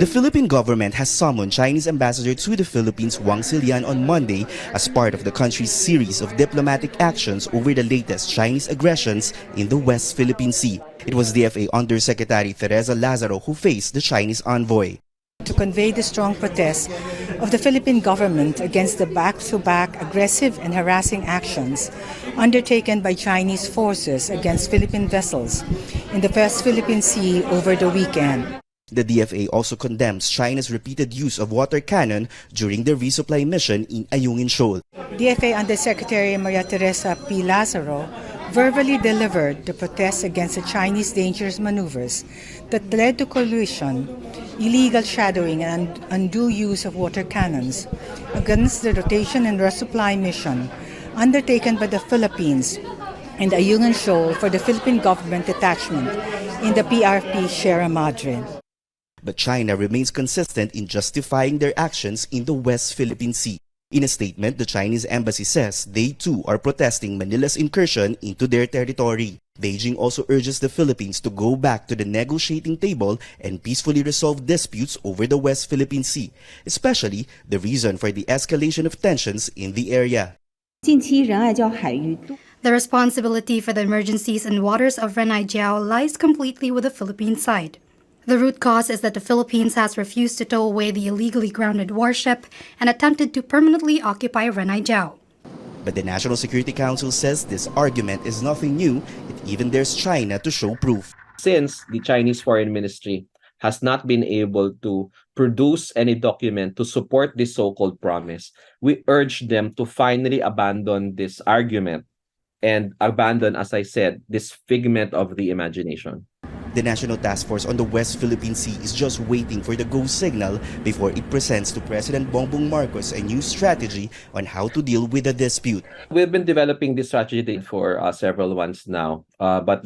The Philippine government has summoned Chinese ambassador to the Philippines Wang Silian on Monday as part of the country's series of diplomatic actions over the latest Chinese aggressions in the West Philippine Sea. It was DFA Undersecretary Teresa Lazaro who faced the Chinese envoy. To convey the strong protest of the Philippine government against the back-to-back aggressive and harassing actions undertaken by Chinese forces against Philippine vessels in the West Philippine Sea over the weekend. The DFA also condemns China's repeated use of water cannon during their resupply mission in Ayungin Shoal. DFA Undersecretary Maria Teresa P. Lazaro verbally delivered the protest against the Chinese dangerous maneuvers that led to collusion, illegal shadowing, and undue use of water cannons against the rotation and resupply mission undertaken by the Philippines and Ayungin Shoal for the Philippine government detachment in the PRP Sierra Madre. But China remains consistent in justifying their actions in the West Philippine Sea. In a statement, the Chinese embassy says they too are protesting Manila's incursion into their territory. Beijing also urges the Philippines to go back to the negotiating table and peacefully resolve disputes over the West Philippine Sea, especially the reason for the escalation of tensions in the area. The responsibility for the emergencies in waters of Renai Jiao lies completely with the Philippine side. The root cause is that the Philippines has refused to tow away the illegally grounded warship and attempted to permanently occupy Renai Jiao. But the National Security Council says this argument is nothing new. It even dares China to show proof. Since the Chinese Foreign Ministry has not been able to produce any document to support this so-called promise, we urge them to finally abandon this argument and abandon, as I said, this figment of the imagination. The National Task Force on the West Philippine Sea is just waiting for the go signal before it presents to President Bongbong Marcos a new strategy on how to deal with the dispute. We've been developing this strategy for several months now, but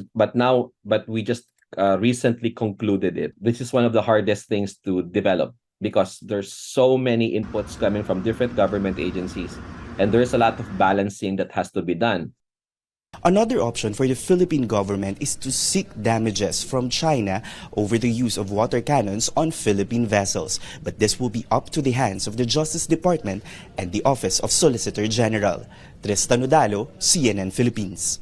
we just recently concluded it. This is one of the hardest things to develop because there's so many inputs coming from different government agencies, and there's a lot of balancing that has to be done. Another option for the Philippine government is to seek damages from China over the use of water cannons on Philippine vessels. But this will be up to the hands of the Justice Department and the Office of Solicitor General. Tristan Nodalo, CNN Philippines.